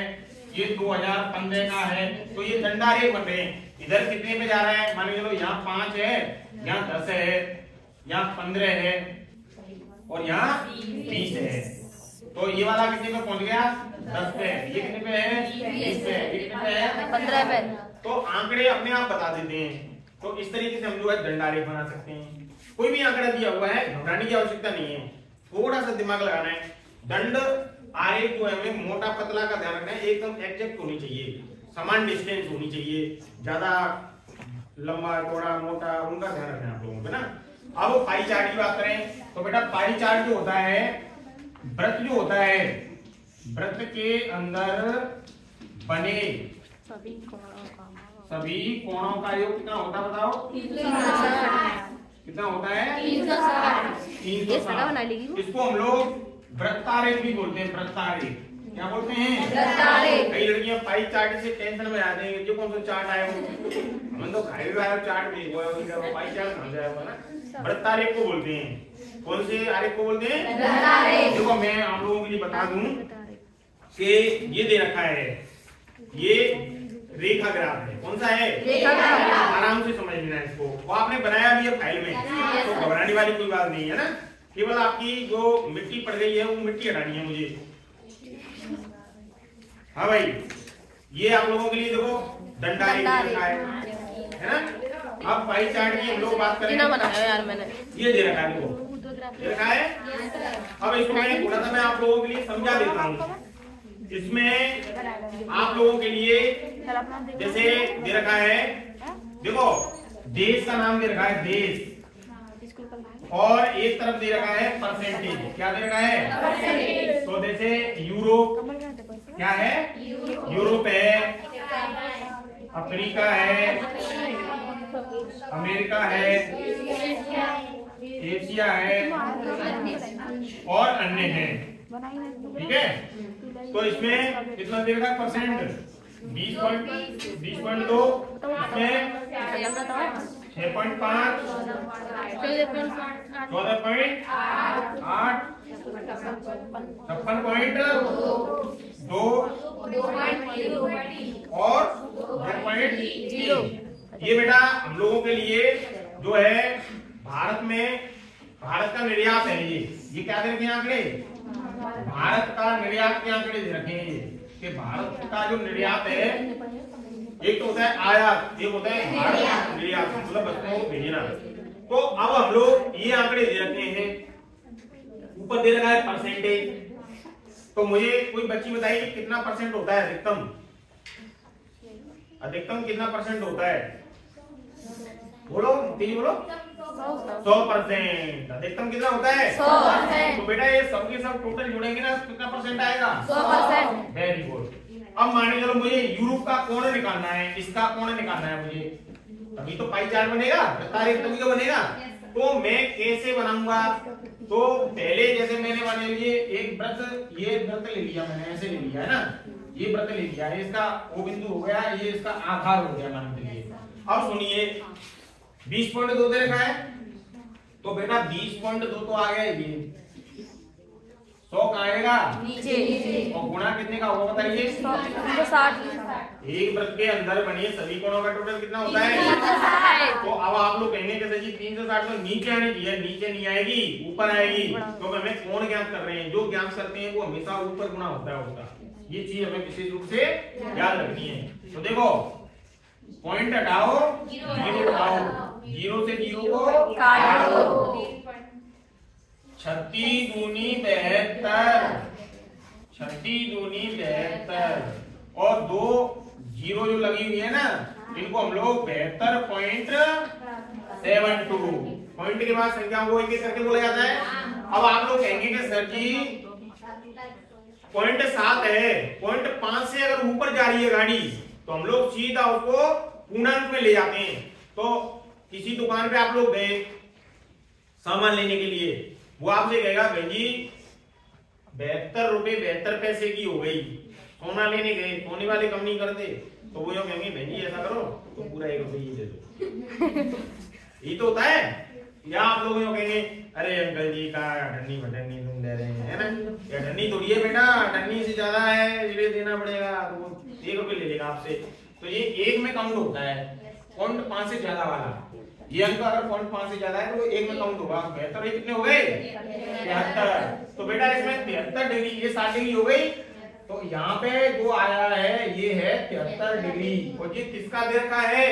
A: ये 2015 का है, तो ये दंडारेख बन रहे हैं। इधर कितने पे जा रहा है? मान के चलो यहाँ 5 है, यहाँ 10 है, यहाँ 15 है और यहाँ 20 है। तो ये वाला कितने पे पहुंच गया? 10 पे। ये कितने पे है? 20 पे। ये कितने पे है?
D: 15 पे।
A: तो आंकड़े अपने आप बता देते हैं। तो इस तरीके से हम जो है दंडारेख बना सकते हैं। कोई भी आंकड़ा दिया हुआ है, घबराने की आवश्यकता नहीं है, थोड़ा सा दिमाग लगाना है। दंड आरेख जो है हमें मोटा पतला का ध्यान रखना है, एकदम एग्जैक्ट होनी चाहिए, समान डिस्टेंस होनी चाहिए, ज्यादा लंबा चौड़ा मोटा उनका ध्यान रखना है आप लोगों को ना। अब पाई चार्ट की बात करें तो बेटा पाई चार्ट जो होता है, वृत्त जो होता है, वृत्त के अंदर बने सभी कोणों का योग कितना होता है बताओ? कितना होता है? 360। इसको हम लोग वृत्तारेख भी बोलते हैं। वृत्तारेख क्या बोलते हैं? कई लड़कियां पाई चार्ट से टेंशन में आ जाएंगे, जो कौन सा चार्ट आया वो, हम तो खाए हुए चार्ट भी वो पाई चार्ट समझ आया ना। वृत्तारेख को बोलते हैं। कौन से आरेख को बोलते हैं? देखो मैं आप लोगों के लिए बता दूं कि ये दे रखा है, ये रेखा ग्राफ है। कौन सा है? रेखा ग्राफ। आराम से समझ लेना इसको, वो आपने बनाया भी है फाइल में, तो घबराने वाली कोई बात नहीं है ना। केवल आपकी जो मिट्टी पड़ गई है वो मिट्टी हटानी है मुझे। हाँ भाई, ये आप लोगों के लिए देखो दंडारेख रखा है ना। अब पाई चार्ट की हम लोग बात करें।
D: यार मैंने
A: ये दे रखा है, देखो दे रखा है। अब इसको मैं थोड़ा सा मैं आप लोगों के लिए समझा देता हूँ। इसमें आप लोगों के लिए जैसे दे रखा है, देखो देश का नाम दे रखा है देश, और एक तरफ दे रखा है परसेंटेज। क्या दे रखा है? तो जैसे यूरोप क्या है? यूरोप है, अफ्रीका है, अमेरिका है, एशिया है और अन्य है। ठीक है, तो इसमें कितना दे रखा है परसेंट? 20.2, इसमें 6.5, 14.8, 56.2 और 2.3। ये बेटा हम लोगों के लिए जो है भारत में, भारत का निर्यात है। ये क्या दे रखे हैं आंकड़े? भारत का निर्यात के आंकड़े दे रखे हैं कि भारत का जो निर्यात है, एक तो होता है आयात, एक होता है भारत निर्यात, मतलब वस्तुओं को भेजना। तो अब हम लोग ये आंकड़े दे रखे हैं, ऊपर दे रखा है परसेंटेज। तो मुझे कोई बच्ची बताइए कितना परसेंट होता है अधिकतम? अधिकतम कितना परसेंट होता है? बोलो तेजी बोलो। 100%। अधिकतम कितना होता है? 100%। तो बेटा ये सब के सब टोटल जुड़ेंगे ना, कितना परसेंट आएगा? 100%। Very good. अब मान के चलो मुझे यूरोप का कोण निकालना है, इसका कोण निकालना है मुझे, तभी तो पाई चार्ट बनेगा, तारीख तभी तो बनेगा। तो मैं कैसे बनाऊंगा? तो पहले जैसे मैंने मान लीजिए एक वृत्त, ये वृत्त ले लिया मैंने, ऐसे ले लिया है ना, ये वृत्त ले लिया, इसका ओ बिंदु हो गया, ये इसका आधार हो गया मान लीजिए। अब सुनिए 20.2 दे रखा है, तो बेटा 20.2 तो आ गया, ये 100 का आएगा
D: नीचे,
A: और गुणा कितने का होगा बताइए?
D: 360।
A: एक वृत्त के अंदर बने सभी कोणों का टोटल कितना होता है? तो अब आप लोग कहेंगे कि जी 360 तो नीचे आनी चाहिए, नीचे नहीं आएगी, ऊपर आएगी, क्योंकि हमें कोण ज्ञात कर रहे हैं, जो ज्ञात करते हैं वो हमेशा ऊपर गुणा होता है उसका। ये चीज हमें विशेष रूप से याद रखनी है। तो देखो पॉइंट हटाओ, जीरो उठाओ, 0 से 0 को काट दो, 36 दूनी 72, 36 दूनी 72 और 2 जीरो जो लगी हुई है ना, इनको हम लोग 72.72 पॉइंट के बाद संख्या को एक एक करके बोला जाता है। अब आप लोग कहेंगे कि सर जी 0.7 है, 0.5 से अगर ऊपर जा रही है गाड़ी तो हम लोग सीधा उसको पूर्णांक में ले जाते हैं। तो किसी दुकान पे आप लोग गए सामान लेने के लिए, वो आपसे कहेगा भाई जी 72 रुपए 72 पैसे की हो गई, सोना लेने गए, सोने वाले कम नहीं करते, तो वो कहेंगे भाई जी ऐसा करो तो पूरा 1 रुपये दे दो। ये तो होता है। या आप लोग कहेंगे अरे अंकल जी का अठन्नी बटन्नी तुम दे रहे हैं, है ना, ये अठन्नी थोड़ी है बेटा, अठन्नी से ज्यादा है, इसलिए देना पड़ेगा, तो वो 1 रुपये ले लेगा आपसे। तो ये 1 में काउंट होता है, 0.5 से ज्यादा वाला। ये अंक अगर 0.5 से ज्यादा है तो 1 में काउंट होगा। 72 कितने हो गए? 73। तो बेटा इसमें 73 डिग्री, ये 60 डिग्री हो गई, तो यहाँ पे जो आया है ये है 73 डिग्री, और ये किसका दे रखा है?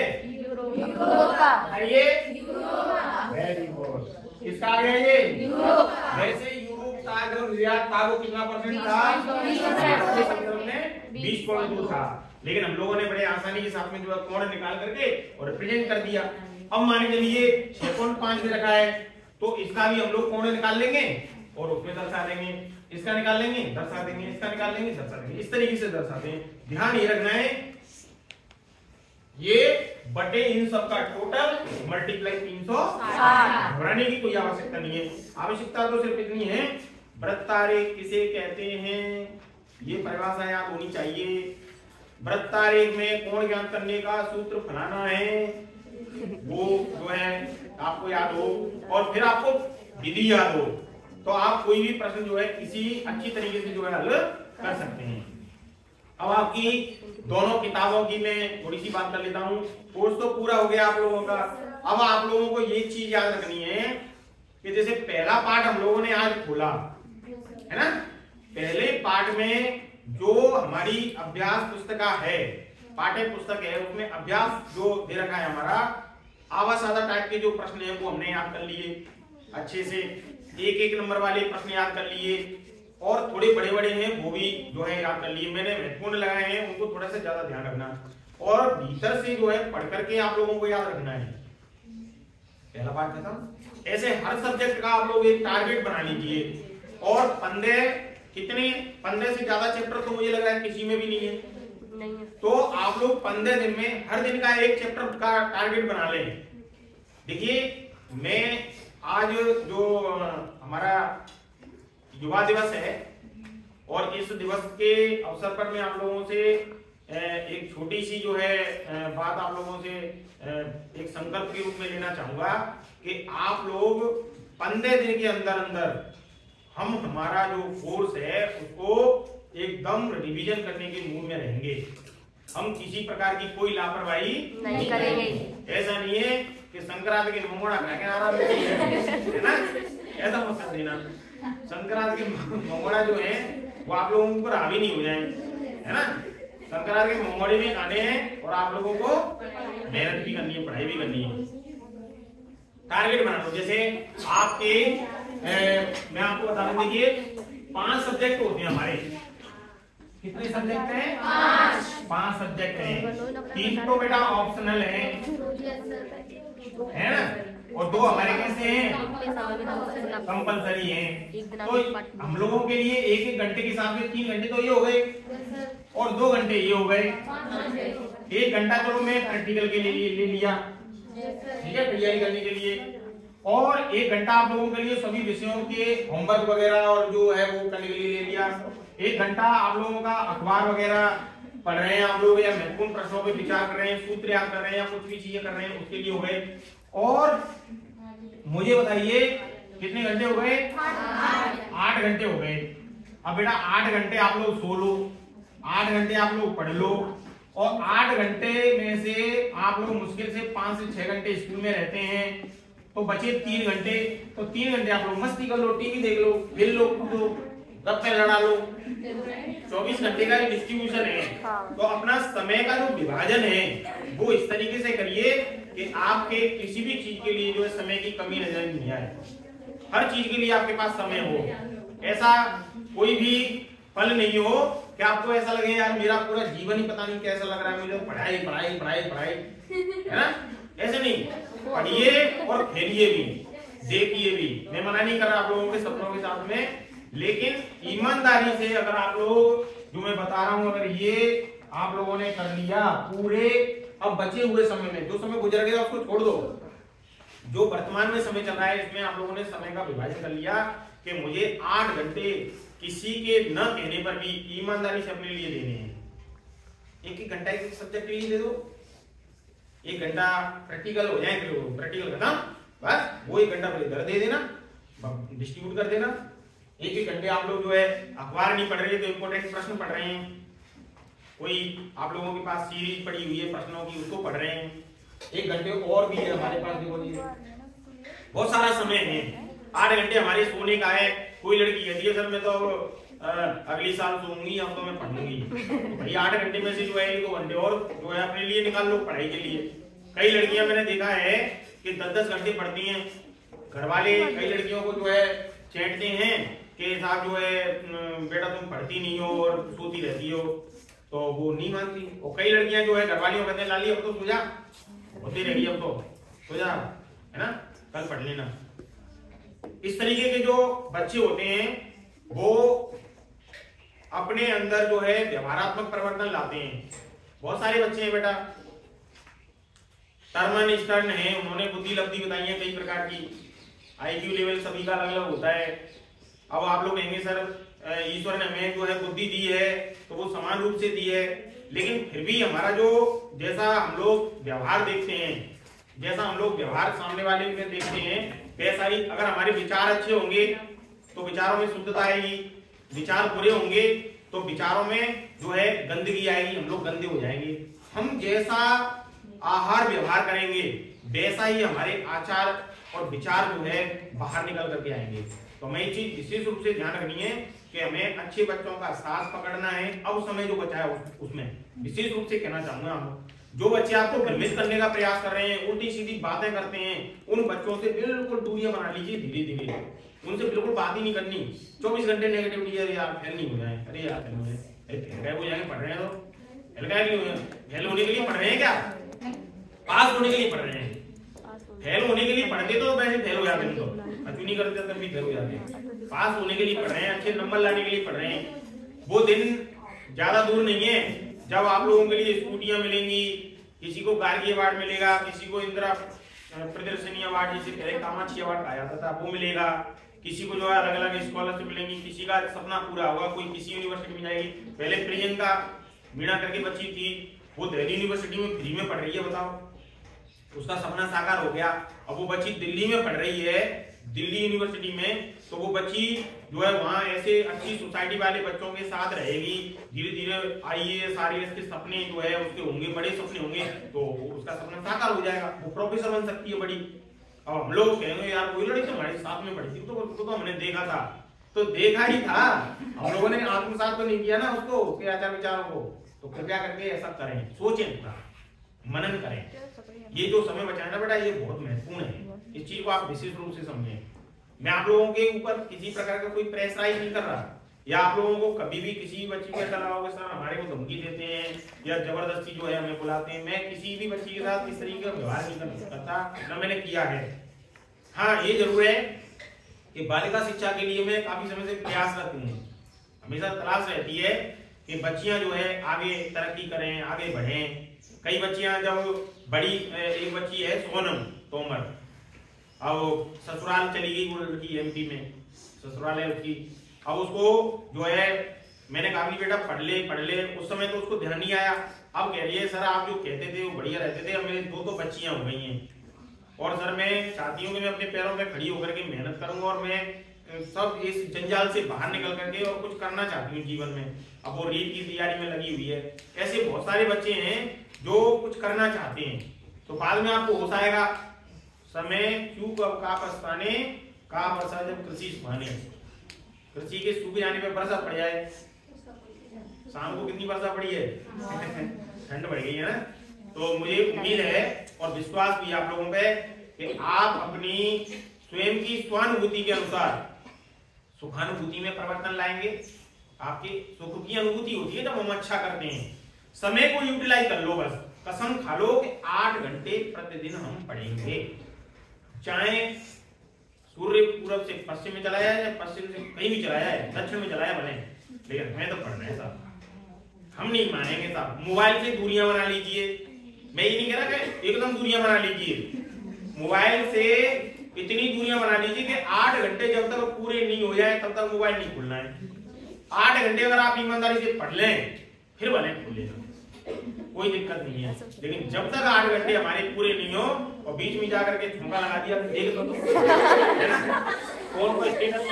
A: ये वेरी गुड, किसका आ गया ये? वैसे यूरोप का जो निर्यात था वो कितना परसेंट था? 20.2 था, लेकिन हम लोगों ने बड़े आसानी के साथ में जो है कोण निकाल करके और रिप्रेजेंट कर दिया। अब मान लीजिए 6.5 में रखा है, तो इसका भी हम लोग कोण निकाल लेंगे और उसमें दर्शा देंगे, इसका निकाल लेंगे दर्शा देंगे, इसका निकाल लेंगे दर्शा देंगे, इस तरीके से दर्शाते हैं। ध्यान ये रखना है ये बटे इन सब का टोटल मल्टीप्लाई 360, घबराने की कोई आवश्यकता नहीं है। आवश्यकता तो सिर्फ इतनी है, वृत्तारेख किसे कहते हैं ये परिभाषा याद होनी चाहिए। वृत्तारेख में कोण ज्ञात करने का सूत्र फलाना है, वो जो है आपको याद हो, और फिर आपको विधि याद हो, तो आप कोई भी प्रश्न जो है किसी अच्छी तरीके से जो है हल कर सकते हैं। अब आपकी दोनों किताबों की मैं थोड़ी सी बात कर लेता हूँ। कोर्स तो पूरा हो गया आप लोगों का। अब आप लोगों को ये चीज याद रखनी है कि जैसे पहला पाठ हम लोगों ने आज खोला है ना, पहले पाठ में जो हमारी अभ्यास पुस्तिका है, पाठ्य पुस्तक है, उसमें अभ्यास जो दे रखा है हमारा आवा सादा टाइप के जो प्रश्न है वो हमने याद कर लिए अच्छे से, 1-1 नंबर वाले प्रश्न याद कर लिए, और थोड़े बड़े बड़े हैं वो भी जो है याद कर लिए। मैंने महत्वपूर्ण लगाए हैं, उनको थोड़ा सा ज्यादा ध्यान रखना, और भीतर से जो है पढ़ करके आप लोगों को याद रखना है। पहला पाठ खत्म। ऐसे हर सब्जेक्ट का आप लोग एक टारगेट बना लीजिए, और 15 से ज्यादा चैप्टर तो मुझे लग रहा है किसी में भी नहीं है, तो आप लोग 15 दिन में हर दिन का एक चैप्टर का टारगेट बना लें। देखिए मैं आज जो हमारा युवा दिवस है, और इस दिवस के अवसर पर मैं आप लोगों से एक छोटी सी जो है बात आप लोगों से एक संकल्प के रूप में लेना चाहूंगा कि आप लोग 15 दिन के अंदर अंदर हम हमारा जो कोर्स है उसको एकदम रिवीजन करने के मूड में रहेंगे। हम किसी प्रकार की कोई लापरवाही नहीं करेंगे। ऐसा नहीं है कि संक्रांति के मंगोड़ा खा के आराम है ना, ऐसा मत कर देना। संक्रांति के मंगोड़ा जो है वो आप लोगों को हावी नहीं हो जाए, है ना। संक्रांति के मंगोड़े भी खाने हैं और आप लोगों को मेहनत भी करनी है, पढ़ाई भी करनी है। टारगेट बना लो। जैसे आपके मैं आपको बता दूं, देखिए 5 सब्जेक्ट होते हैं हमारे। कितने सब्जेक्ट हैं? 5 सब्जेक्ट हैं। 3 तो बेटा ऑप्शनल है ना, और 2 हमारे कैसे हैं? कंपलसरी हैं। तो हम लोगों के लिए 1-1 घंटे के हिसाब से 3 घंटे तो ये हो गए, और 2 घंटे ये हो गए। 1 घंटा चलो मैं प्रैक्टिकल के लिए ले लिया, ठीक है, तैयारी करने के लिए, और 1 घंटा आप लोगों के लिए सभी विषयों के होमवर्क वगैरह और जो है वो करने के लिए ले लिया। 1 घंटा आप लोगों का अखबार वगैरह पढ़ रहे हैं आप लोग, या महत्वपूर्ण प्रश्नों पर विचार कर रहे हैं, सूत्र याद कर रहे हैं, या कुछ भी चीजें कर रहे हैं, उसके लिए हो गए। और मुझे बताइए कितने घंटे हो गए? 8 घंटे हो गए। अब बेटा 8 घंटे आप लोग सो लो, 8 घंटे आप लोग पढ़ लो, और 8 घंटे में से आप लोग मुश्किल से 5 से 6 घंटे स्कूल में रहते हैं, तो बचे 3 घंटे। तो 3 घंटे आप लोग मस्ती कर लो, टीवी देख लो, खेल लो, कूदो, गप्पे लड़ा लो। 24 घंटे का डिस्ट्रीब्यूशन है। तो अपना समय का जो विभाजन है वो इस तरीके से करिए कि आपके किसी भी चीज के लिए जो है समय की कमी नजर नहीं आए। हर चीज के लिए आपके पास समय हो, ऐसा कोई भी पल नहीं हो कि आपको ऐसा लगे यार मेरा पूरा जीवन ही पता नहीं कैसा लग रहा है, मुझे पढ़ाई पढ़ाई पढ़ाई पढ़ाई, है ना? ऐसे नहीं, पढ़िए और खेलिए भी, देखिए भी। मैं मना नहीं कर रहा आप लोगों के सपनों के साथ में, लेकिन ईमानदारी से अगर आप लोग जो मैं बता रहा हूं अगर ये आप लोगों ने कर लिया पूरे, अब बचे हुए समय में जो समय गुजर गया उसको छोड़ दो, जो वर्तमान में समय चल रहा है इसमें आप लोगों ने समय का विभाजन कर लिया कि मुझे 8 घंटे किसी के न कहने पर भी ईमानदारी से अपने लिए देने हैं। 1-1 घंटा एक सब्जेक्ट के लिए दे दो, 1 घंटा प्रैक्टिकल हो जाए, प्रैक्टिकल खत्म, बस वो 1 घंटा इधर दे देना, डिस्ट्रीब्यूट कर देना। 1-1 घंटे आप लोग जो है अखबार नहीं पढ़ रहे तो इंपोर्टेंट प्रश्न पढ़ रहे हैं, कोई आप लोगों के पास सीरीज पड़ी हुई है प्रश्नों की उसको पढ़ रहे हैं। 1 घंटे और भी है हमारे पास, देखो जी बहुत सारा समय है। 8 घंटे हमारे सोने का है। कोई लड़की कहती है सर मैं तो अगली साल सोऊंगी, अब तो मैं पढ़ूंगी। भाई 8 घंटे में से जो है 1-2 घंटे और जो है अपने लिए निकाल लो पढ़ाई के लिए। कई लड़कियां मैंने देखा है कि 10-10 घंटे पढ़ती हैं। घर वाले कई लड़कियों को जो है चैटते हैं कि साहब जो है बेटा तुम पढ़ती नहीं हो और सोती रहती हो, तो वो नहीं मानती। और कई लड़कियां जो है घर वालियों कहते हैं लाली अब तो सो जा, होती रहेगी अब तो सो जा, है ना, कल पढ़ लेना। इस तरीके के जो बच्चे होते हैं वो अपने अंदर जो है व्यवहारात्मक परिवर्तन लाते हैं। बहुत सारे बच्चे हैं बेटा टर्मन स्टर्न है, उन्होंने बुद्धि लब्धि बताई है कई प्रकार की, आईक्यू लेवल सभी का अलग अलग होता है। अब आप लोग कहेंगे सर ईश्वर ने हमें जो है बुद्धि दी है तो वो समान रूप से दी है, लेकिन फिर भी हमारा जो जैसा हम लोग व्यवहार देखते हैं, जैसा हम लोग व्यवहार सामने वाले में देखते हैं, वैसा ही अगर हमारे विचार अच्छे होंगे तो विचारों में शुद्धता आएगी, विचार बुरे होंगे तो विचारों में जो है गंदगी आएगी, हम लोग गंदे हो जाएंगे। हम जैसा आहार व्यवहार करेंगे वैसा ही हमारे आचार और विचार जो है बाहर निकल करके आएंगे। तो हमें ये चीज विशेष रूप से ध्यान रखनी है कि हमें अच्छे बच्चों का साथ पकड़ना है। अब समय जो बचा है उसमें विशेष रूप से कहना चाहूंगा, जो बच्चे आपको भ्रमित करने का प्रयास कर रहे हैं, उल्टी सीधी बातें करते हैं, उन बच्चों से बिल्कुल दूरियां बना लीजिए धीरे धीरे, उनसे बिल्कुल बात ही नहीं करनी। 24 घंटे नेगेटिविटी, अरे यार फेल नहीं हो जाए, अरे यार फेल हो जाए, हो जाएंगे, पढ़ रहे हैं तो फेल होने के लिए पढ़ रहे हैं क्या, पास होने के लिए पढ़ रहे हैं। फेल होने के लिए पढ़ते तो वैसे फेल हो जाते हैं, तो अच्छी नहीं करते तब भी फेल हो जाते हैं। पास होने के लिए पढ़ रहे हैं, अच्छे नंबर लाने के लिए पढ़ रहे हैं। वो दिन ज्यादा दूर नहीं है जब आप लोगों के लिए स्कूटियां मिलेंगी, किसी को गार्गी अवार्ड मिलेगा, किसी को इंदिरा प्रदर्शनी अवार्ड जिसे पहले कामाक्षी अवार्ड कहा जाता था वो मिलेगा, किसी को जो है अलग अलग स्कॉलरशिप मिलेंगी, किसी का सपना पूरा होगा, कोई किसी यूनिवर्सिटी में जाएगी। पहले प्रियंका मीणा करके बच्ची थी, वो दिल्ली यूनिवर्सिटी में फ्री में पढ़ रही है, बताओ उसका सपना साकार हो गया। अब वो बच्ची दिल्ली में पढ़ रही है, दिल्ली यूनिवर्सिटी में, तो वो बच्ची जो है वहां ऐसे अच्छी सोसाइटी वाले बच्चों के साथ रहेगी, धीरे धीरे IAS RAS के सपने जो है उसके होंगे, बड़े सपने होंगे, तो उसका सपना साकार हो जाएगा, वो प्रोफेसर बन सकती है बड़ी। और हम लोग कहेंगे यार कोई लड़की हमारे साथ में पढ़ी थी तो हमने देखा था, तो देखा ही था, हम लोगों ने आत्मसात तो नहीं किया ना उसको, उसके आचार विचारों को। तो कृपया करके ऐसा करें, सोचें, मनन करें। ये जो समय बचाना ना बेटा ये बहुत महत्वपूर्ण है, इस चीज को आप विशेष रूप से समझें। मैं आप लोगों के ऊपर किसी प्रकार का कोई प्रेशराइज नहीं कर रहा, या आप लोगों को कभी भी किसी बच्ची को ऐसा लगा होगा सर हमारे को धमकी देते हैं या जबरदस्ती जो है हमें बुलाते हैं, मैं किसी भी बच्ची के साथ इस तरीके का व्यवहार नहीं करता, न मैंने किया है। हाँ ये जरूर है कि बालिका शिक्षा के लिए मैं काफी समय से प्रयासरत हूँ, हमेशा तलाश रहती है कि बच्चियां जो है आगे तरक्की करें, आगे बढ़ें। कई बच्चियां जब बड़ी, एक बच्ची है सोनम तोमर, अब ससुराल चली गई, वो लड़की एमपी में ससुराल है उसकी। अब उसको जो है मैंने कहा कि बेटा पढ़ ले, उस समय तो उसको ध्यान नहीं आया। अब कह रही है सर आप जो कहते थे वो बढ़िया रहते थे, अब मेरे 2 बच्चियां हो गई हैं और सर मैं चाहती हूँ कि मैं अपने पैरों पे खड़ी होकर के मेहनत करूंगा और मैं सब इस जंजाल से बाहर निकल करके और कुछ करना चाहती हूँ जीवन में। अब वो रीट की तैयारी में लगी हुई है। ऐसे बहुत सारे बच्चे हैं जो कुछ करना चाहते हैं, तो बाद में आपको होश आएगा समय क्यों कब का पछताने का वर्षा जब कृषि सुहाने। कृषि के सूखे जाने पे वर्षा पड़ जाए, शाम को कितनी वर्षा पड़ी है ठंड बढ़ गई है ना। तो मुझे उम्मीद है और विश्वास भी आप लोगों पे कि आप अपनी स्वयं की स्वानुभूति के अनुसार सुखानुभूति में परिवर्तन लाएंगे। आपकी सुख की अनुभूति होती है जब हम अच्छा करते हैं। समय को यूटिलाइज कर लो, बस कसम खा लो कि 8 घंटे प्रतिदिन हम पढ़ेंगे, चाहे सूर्य पूरब से पश्चिम में चला जाए या पश्चिम से कहीं भी चला जाए, दक्षिण में चला जाए भले, लेकिन हमें तो पढ़ना है साहब। हम नहीं मानेंगे साहब। मोबाइल से दूरियां बना लीजिए, मैं ये नहीं कह रहा कि एकदम दूरियां बना लीजिए, मोबाइल से इतनी दूरियां बना लीजिए कि 8 घंटे जब तक पूरे नहीं हो जाए तब तक मोबाइल नहीं खोलना है। 8 घंटे अगर आप ईमानदारी से पढ़ लें फिर भले खोल लेना, कोई दिक्कत नहीं है। लेकिन जब तक 8 घंटे हमारे पूरे नहीं हो और बीच में जाकर के झुमका लगा दिया देख लो है ना, फोन पर स्टेटस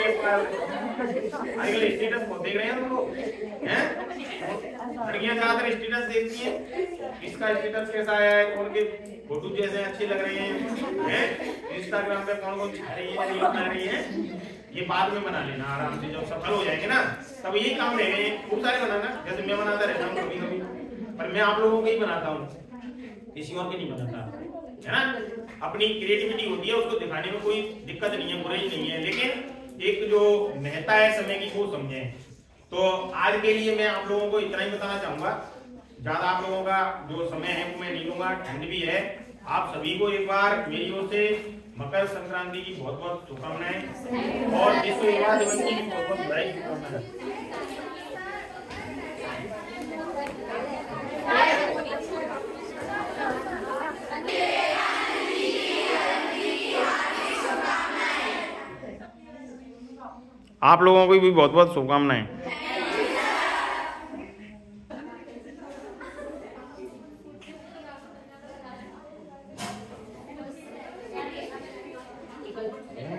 A: आजकल स्टेटस बहुत देख रहे हैं तुम लोग हैं, लड़कियां ज्यादातर स्टेटस देखती हैं, किसका स्टेटस कैसा है, कौन के फोटो जैसे अच्छे लग रहे हैं, इंस्टाग्राम पे कौन कौन छा रही है नहीं बना रही है, ये बाद में बना लेना आराम से। जब सफल हो जाएंगे ना तब यही काम रह गए खूब सारे बनाना, जैसे मैं बनाता रहता हूँ कभी कभी, पर मैं आप लोगों के ही बनाता हूँ, किसी और के नहीं बनाता है ना। अपनी क्रिएटिविटी होती है, उसको दिखाने में कोई दिक्कत नहीं है, बुराई नहीं है, लेकिन एक जो महत्ता है समय की वो समझें। तो आज के लिए मैं आप लोगों को इतना ही बताना चाहूंगा, ज्यादा आप लोगों का जो समय है वो मैं नहीं लूंगा, ठंड भी है। आप सभी को एक बार मेरी ओर से मकर संक्रांति की बहुत बहुत शुभकामनाएं और विश्व युवा दिवस की बहुत बहुत बधाई शुभकामनाएं। आप लोगों को भी बहुत बहुत शुभकामनाएं।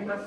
A: बस